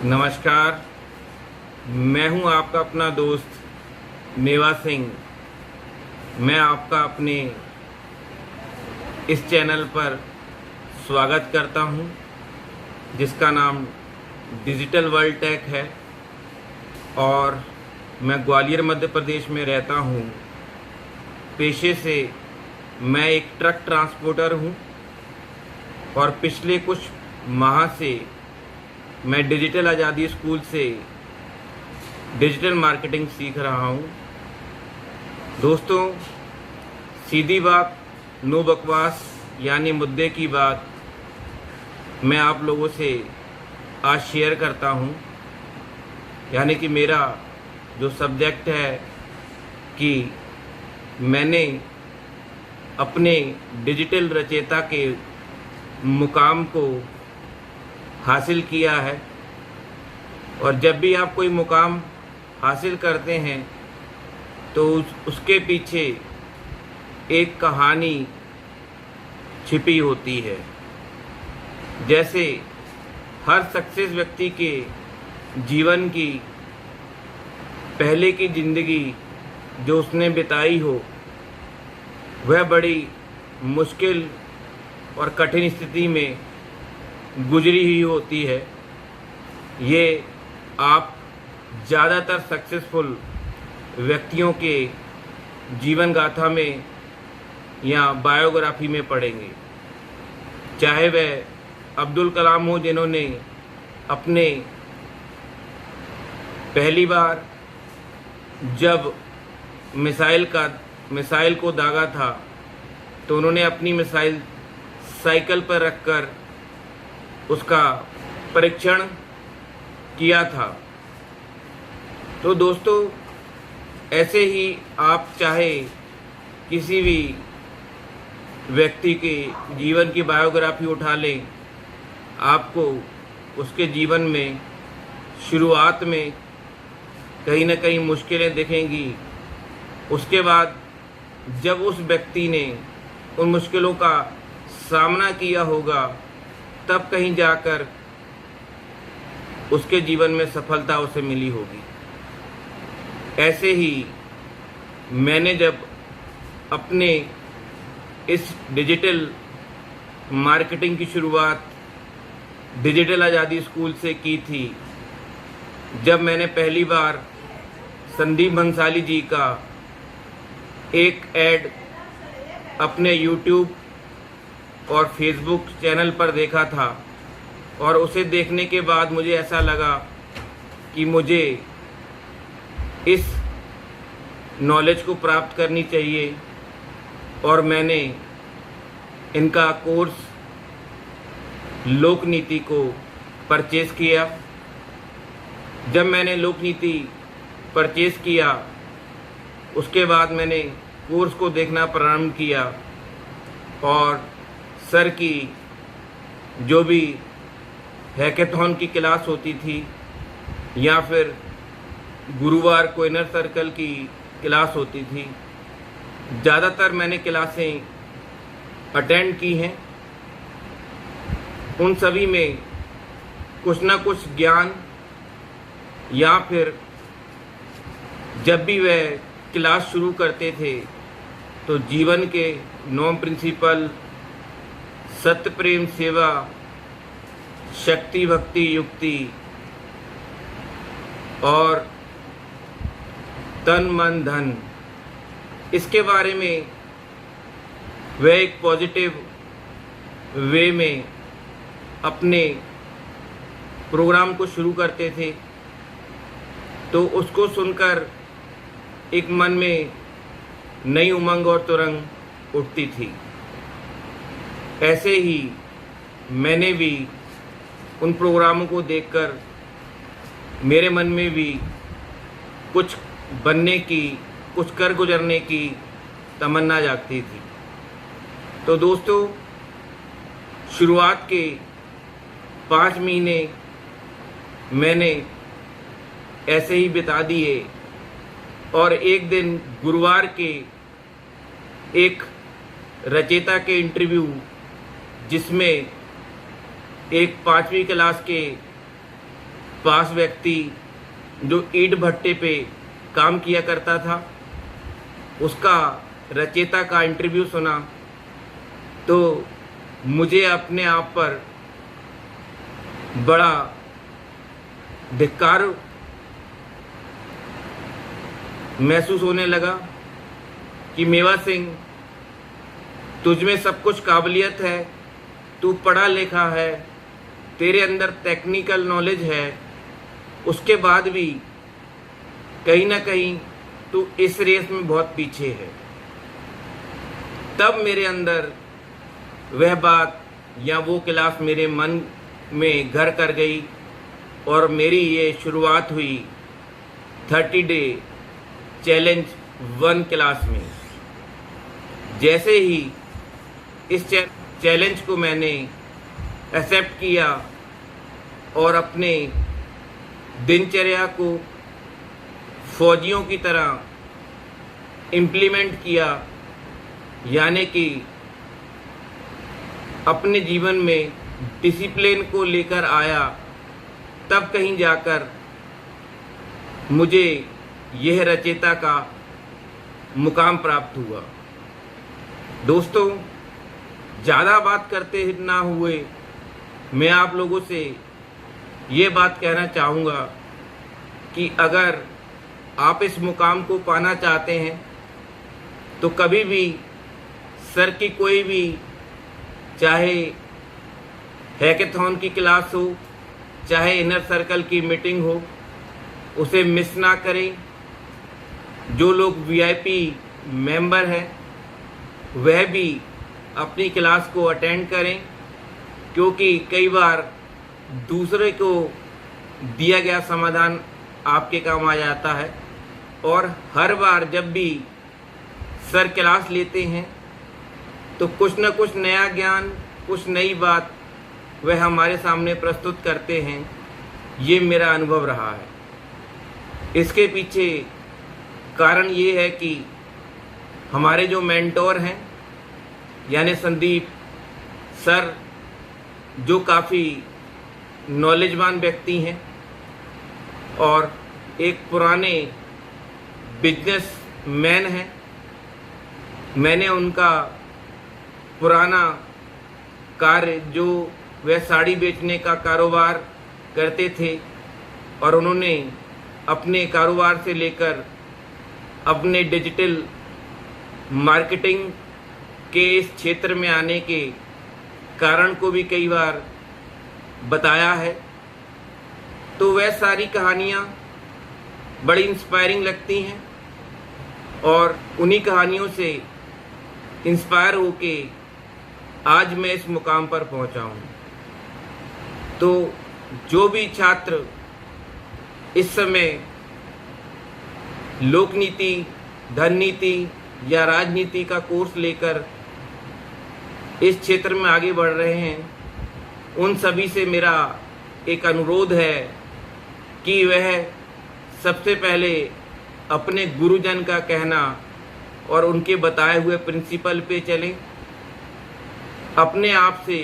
नमस्कार। मैं हूं आपका अपना दोस्त मेवा सिंह। मैं आपका अपने इस चैनल पर स्वागत करता हूं, जिसका नाम डिजिटल वर्ल्ड टेक है और मैं ग्वालियर मध्य प्रदेश में रहता हूं। पेशे से मैं एक ट्रक ट्रांसपोर्टर हूं और पिछले कुछ माह से मैं डिजिटल आज़ादी स्कूल से डिजिटल मार्केटिंग सीख रहा हूं। दोस्तों, सीधी बात, नो बकवास, यानी मुद्दे की बात मैं आप लोगों से आज शेयर करता हूं। यानी कि मेरा जो सब्जेक्ट है कि मैंने अपने डिजिटल रचयिता के मुकाम को हासिल किया है। और जब भी आप कोई मुकाम हासिल करते हैं तो उसके पीछे एक कहानी छिपी होती है। जैसे हर सक्सेस व्यक्ति के जीवन की पहले की ज़िंदगी जो उसने बिताई हो, वह बड़ी मुश्किल और कठिन स्थिति में गुजरी हुई होती है। ये आप ज़्यादातर सक्सेसफुल व्यक्तियों के जीवन गाथा में या बायोग्राफी में पढ़ेंगे। चाहे वह अब्दुल कलाम हो, जिन्होंने अपने पहली बार जब मिसाइल को दागा था तो उन्होंने अपनी मिसाइल साइकिल पर रखकर उसका परीक्षण किया था। तो दोस्तों, ऐसे ही आप चाहे किसी भी व्यक्ति के जीवन की बायोग्राफी उठा लें, आपको उसके जीवन में शुरुआत में कहीं ना कहीं मुश्किलें दिखेंगी। उसके बाद जब उस व्यक्ति ने उन मुश्किलों का सामना किया होगा, तब कहीं जाकर उसके जीवन में सफलता उसे मिली होगी। ऐसे ही मैंने जब अपने इस डिजिटल मार्केटिंग की शुरुआत डिजिटल आज़ादी स्कूल से की थी, जब मैंने पहली बार संदीप भंसाली जी का एक ऐड अपने यूट्यूब और फेसबुक चैनल पर देखा था, और उसे देखने के बाद मुझे ऐसा लगा कि मुझे इस नॉलेज को प्राप्त करनी चाहिए। और मैंने इनका कोर्स लोकनीति को परचेज़ किया। जब मैंने लोकनीति परचेज़ किया, उसके बाद मैंने कोर्स को देखना प्रारंभ किया और सर की जो भी हैकेथॉन की क्लास होती थी या फिर गुरुवार को इनर सर्कल की क्लास होती थी, ज़्यादातर मैंने क्लासें अटेंड की हैं। उन सभी में कुछ ना कुछ ज्ञान, या फिर जब भी वह क्लास शुरू करते थे तो जीवन के 9 प्रिंसिपल, सत्य, प्रेम, सेवा, शक्ति, भक्ति, युक्ति और तन, मन, धन, इसके बारे में वह एक पॉजिटिव वे में अपने प्रोग्राम को शुरू करते थे। तो उसको सुनकर एक मन में नई उमंग और तुरंग उठती थी। ऐसे ही मैंने भी उन प्रोग्रामों को देखकर मेरे मन में भी कुछ बनने की, कुछ कर गुजरने की तमन्ना जागती थी। तो दोस्तों, शुरुआत के 5 महीने मैंने ऐसे ही बिता दिए और एक दिन गुरुवार के एक रचयिता के इंटरव्यू, जिसमें एक 5वीं क्लास के पास व्यक्ति जो ईंट भट्टे पे काम किया करता था, उसका रचयिता का इंटरव्यू सुना तो मुझे अपने आप पर बड़ा धिक्कार महसूस होने लगा कि मेवा सिंह, तुझ में सब कुछ काबिलियत है, तू पढ़ा लिखा है, तेरे अंदर टेक्निकल नॉलेज है, उसके बाद भी कहीं ना कहीं तू इस रेस में बहुत पीछे है। तब मेरे अंदर वह बात या वो क्लास मेरे मन में घर कर गई और मेरी ये शुरुआत हुई 30 डे चैलेंज 1 क्लास में। जैसे ही इस चैलेंज को मैंने एक्सेप्ट किया और अपने दिनचर्या को फौजियों की तरह इम्प्लीमेंट किया, यानी कि अपने जीवन में डिसिप्लिन को लेकर आया, तब कहीं जाकर मुझे यह रचयिता का मुकाम प्राप्त हुआ। दोस्तों, ज़्यादा बात करते ना हुए मैं आप लोगों से ये बात कहना चाहूँगा कि अगर आप इस मुकाम को पाना चाहते हैं तो कभी भी सर की कोई भी, चाहे हैकेथॉन की क्लास हो, चाहे इनर सर्कल की मीटिंग हो, उसे मिस ना करें। जो लोग वीआईपी मेंबर हैं वह भी अपनी क्लास को अटेंड करें, क्योंकि कई बार दूसरे को दिया गया समाधान आपके काम आ जाता है। और हर बार जब भी सर क्लास लेते हैं तो कुछ न कुछ नया ज्ञान, कुछ नई बात वह हमारे सामने प्रस्तुत करते हैं। ये मेरा अनुभव रहा है। इसके पीछे कारण ये है कि हमारे जो मेंटोर हैं यानी संदीप सर, जो काफ़ी नॉलेजवान व्यक्ति हैं और एक पुराने बिजनेस मैन हैं। मैंने उनका पुराना कार्य, जो वह साड़ी बेचने का कारोबार करते थे, और उन्होंने अपने कारोबार से लेकर अपने डिजिटल मार्केटिंग के इस क्षेत्र में आने के कारण को भी कई बार बताया है। तो वह सारी कहानियाँ बड़ी इंस्पायरिंग लगती हैं और उन्हीं कहानियों से इंस्पायर होके आज मैं इस मुकाम पर पहुंचा हूं। तो जो भी छात्र इस समय लोकनीति, धन नीति या राजनीति का कोर्स लेकर इस क्षेत्र में आगे बढ़ रहे हैं, उन सभी से मेरा एक अनुरोध है कि वह सबसे पहले अपने गुरुजन का कहना और उनके बताए हुए प्रिंसिपल पे चलें। अपने आप से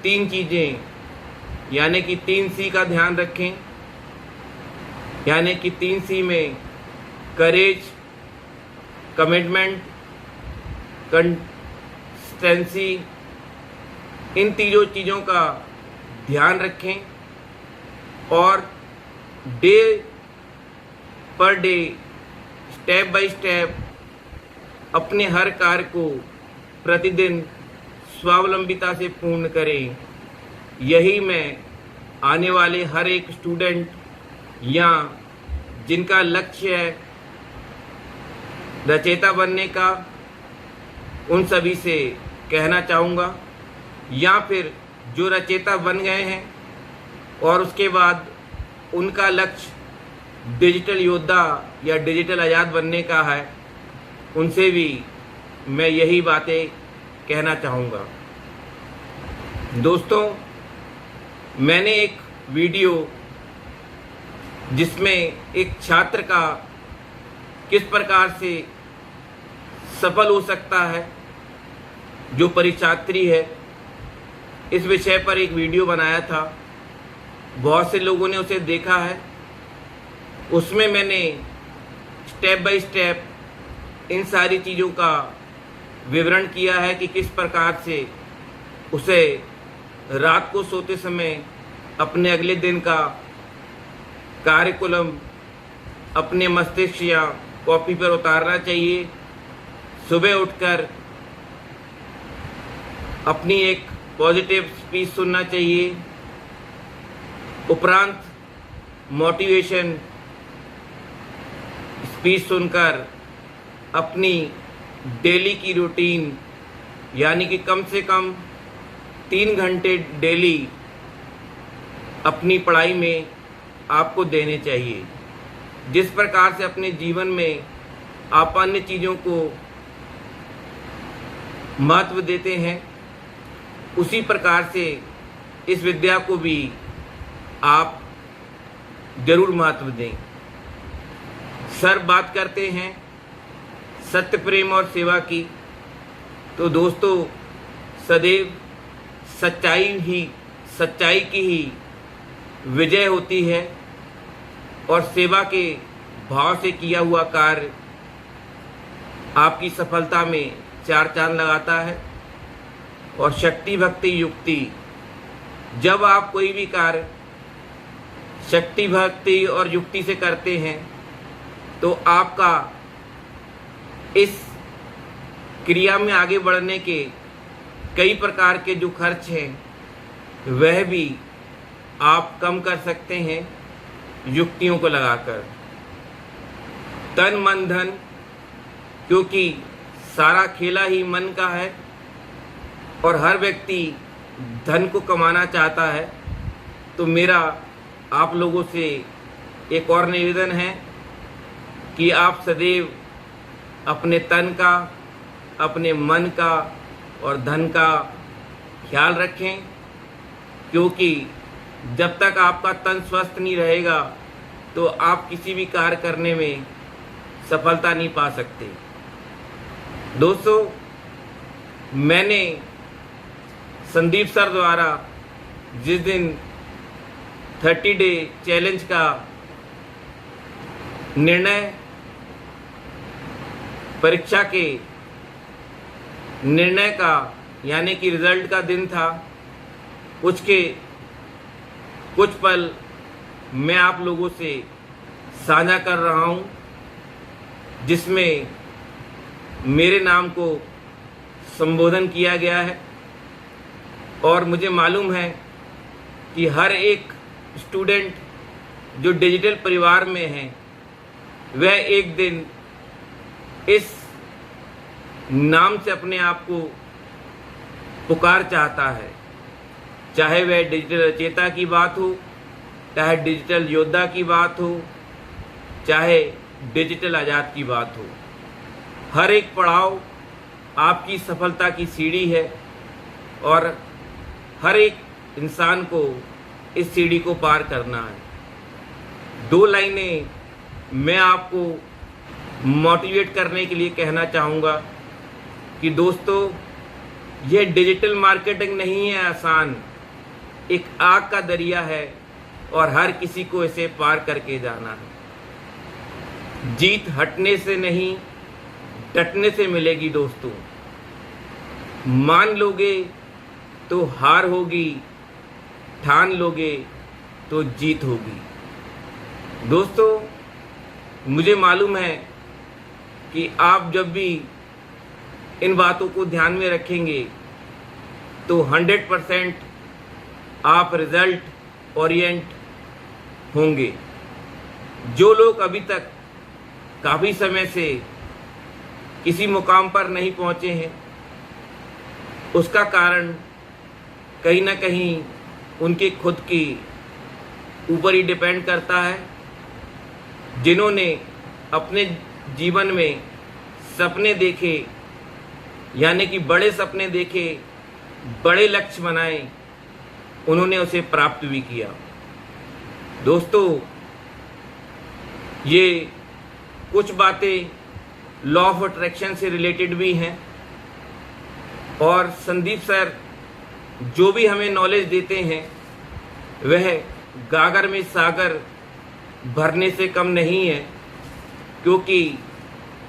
3 चीज़ें यानी कि 3 C का ध्यान रखें, यानी कि 3 C में करेज, कमिटमेंट, कंसिस्टेंसी, इन तीनों चीज़ों का ध्यान रखें और day per day, step by step अपने हर कार्य को प्रतिदिन स्वावलंबिता से पूर्ण करें। यही मैं आने वाले हर एक स्टूडेंट या जिनका लक्ष्य है रचयिता बनने का, उन सभी से कहना चाहूँगा। या फिर जो रचयिता बन गए हैं और उसके बाद उनका लक्ष्य डिजिटल योद्धा या डिजिटल आज़ाद बनने का है, उनसे भी मैं यही बातें कहना चाहूँगा। दोस्तों, मैंने एक वीडियो जिसमें एक छात्र का किस प्रकार से सफल हो सकता है, जो परीक्षार्थी है, इस विषय पर एक वीडियो बनाया था। बहुत से लोगों ने उसे देखा है। उसमें मैंने स्टेप बाय स्टेप इन सारी चीज़ों का विवरण किया है कि किस प्रकार से उसे रात को सोते समय अपने अगले दिन का कार्यकुलम अपने मस्तिष्क या कॉपी पर उतारना चाहिए, सुबह उठकर अपनी एक पॉजिटिव स्पीच सुनना चाहिए, उपरांत मोटिवेशन स्पीच सुनकर अपनी डेली की रूटीन यानी कि कम से कम 3 घंटे डेली अपनी पढ़ाई में आपको देने चाहिए। जिस प्रकार से अपने जीवन में आप अन्य चीज़ों को महत्व देते हैं, उसी प्रकार से इस विद्या को भी आप जरूर महत्व दें। सर बात करते हैं सत्य, प्रेम और सेवा की, तो दोस्तों सदैव सच्चाई की ही विजय होती है और सेवा के भाव से किया हुआ कार्य आपकी सफलता में 4 चांद लगाता है। और शक्ति, भक्ति, युक्ति, जब आप कोई भी कार्य शक्ति, भक्ति और युक्ति से करते हैं तो आपका इस क्रिया में आगे बढ़ने के कई प्रकार के जो खर्च हैं वह भी आप कम कर सकते हैं युक्तियों को लगाकर। तन, मन, धन, क्योंकि सारा खेला ही मन का है और हर व्यक्ति धन को कमाना चाहता है, तो मेरा आप लोगों से एक और निवेदन है कि आप सदैव अपने तन का, अपने मन का और धन का ख्याल रखें, क्योंकि जब तक आपका तन स्वस्थ नहीं रहेगा तो आप किसी भी कार्य करने में सफलता नहीं पा सकते। दोस्तों, मैंने संदीप सर द्वारा जिस दिन 30 डे चैलेंज का निर्णय परीक्षा के निर्णय का यानी कि रिजल्ट का दिन था, कुछ पल मैं आप लोगों से साझा कर रहा हूं, जिसमें मेरे नाम को संबोधन किया गया है। और मुझे मालूम है कि हर एक स्टूडेंट जो डिजिटल परिवार में है वह एक दिन इस नाम से अपने आप को पुकार चाहता है, चाहे वह डिजिटल रचयिता की बात हो, चाहे डिजिटल योद्धा की बात हो, चाहे डिजिटल आज़ाद की बात हो। हर एक पड़ाव आपकी सफलता की सीढ़ी है और हर एक इंसान को इस सीढ़ी को पार करना है। 2 लाइनें मैं आपको मोटिवेट करने के लिए कहना चाहूँगा कि दोस्तों, यह डिजिटल मार्केटिंग नहीं है आसान, एक आग का दरिया है और हर किसी को इसे पार करके जाना है। जीत हटने से नहीं, डटने से मिलेगी दोस्तों। मान लोगे तो हार होगी, ठान लोगे तो जीत होगी। दोस्तों, मुझे मालूम है कि आप जब भी इन बातों को ध्यान में रखेंगे तो 100% आप रिजल्ट ओरिएंट होंगे। जो लोग अभी तक काफ़ी समय से किसी मुकाम पर नहीं पहुंचे हैं, उसका कारण कहीं ना कहीं उनके खुद की ऊपर ही डिपेंड करता है। जिन्होंने अपने जीवन में सपने देखे यानी कि बड़े सपने देखे, बड़े लक्ष्य बनाए, उन्होंने उसे प्राप्त भी किया। दोस्तों, ये कुछ बातें लॉ ऑफ अट्रैक्शन से रिलेटेड भी हैं और संदीप सर जो भी हमें नॉलेज देते हैं वह गागर में सागर भरने से कम नहीं है, क्योंकि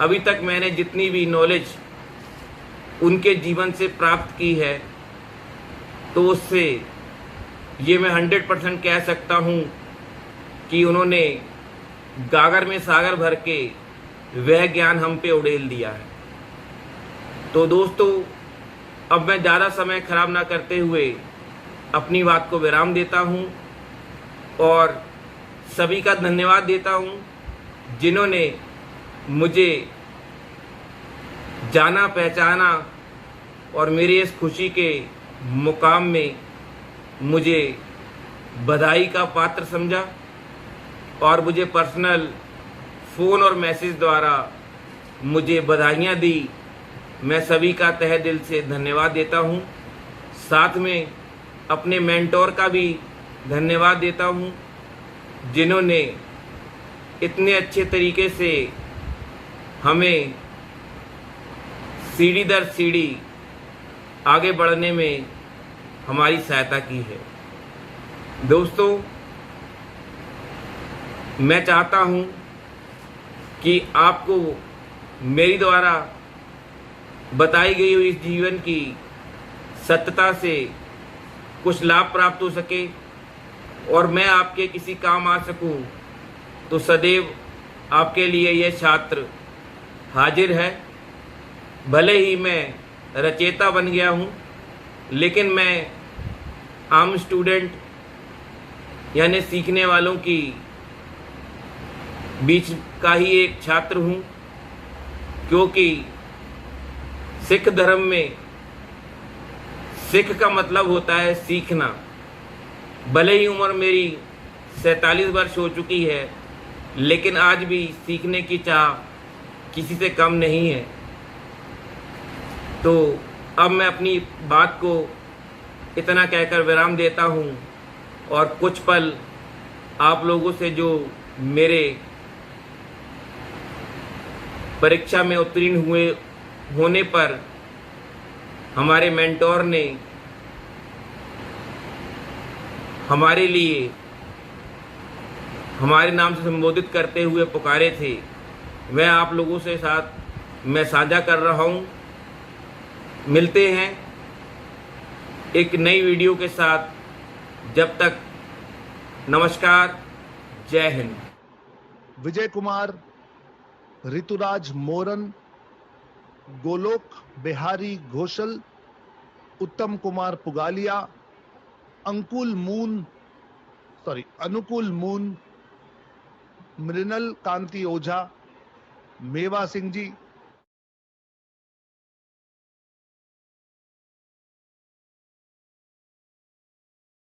अभी तक मैंने जितनी भी नॉलेज उनके जीवन से प्राप्त की है, तो उससे ये मैं 100% कह सकता हूँ कि उन्होंने गागर में सागर भर के वह ज्ञान हम पे उड़ेल दिया है। तो दोस्तों, अब मैं ज़्यादा समय खराब ना करते हुए अपनी बात को विराम देता हूँ और सभी का धन्यवाद देता हूँ जिन्होंने मुझे जाना पहचाना और मेरी इस खुशी के मुकाम में मुझे बधाई का पात्र समझा और मुझे पर्सनल फ़ोन और मैसेज द्वारा मुझे बधाइयाँ दी। मैं सभी का तहे दिल से धन्यवाद देता हूँ। साथ में अपने मेंटोर का भी धन्यवाद देता हूँ जिन्होंने इतने अच्छे तरीके से हमें सीढ़ी दर सीढ़ी आगे बढ़ने में हमारी सहायता की है। दोस्तों, मैं चाहता हूँ कि आपको मेरी द्वारा बताई गई हुई इस जीवन की सत्यता से कुछ लाभ प्राप्त हो सके और मैं आपके किसी काम आ सकूं, तो सदैव आपके लिए यह छात्र हाजिर है। भले ही मैं रचेता बन गया हूं, लेकिन मैं आम स्टूडेंट यानी सीखने वालों की बीच का ही एक छात्र हूं, क्योंकि सिख धर्म में सिख का मतलब होता है सीखना। भले ही उम्र मेरी 47 वर्ष हो चुकी है, लेकिन आज भी सीखने की चाह किसी से कम नहीं है। तो अब मैं अपनी बात को इतना कहकर विराम देता हूँ और कुछ पल आप लोगों से जो मेरे परीक्षा में उत्तीर्ण होने पर हमारे मेंटोर ने हमारे लिए हमारे नाम से संबोधित करते हुए पुकारे थे, वह आप लोगों से साथ मैं साझा कर रहा हूँ। मिलते हैं एक नई वीडियो के साथ। जब तक नमस्कार, जय हिंद। विजय कुमार, ऋतुराज मोरन, गोलोक बिहारी घोषल, उत्तम कुमार पुगालिया, अनुकूल मून, मृणल कांति ओझा, मेवा सिंह जी,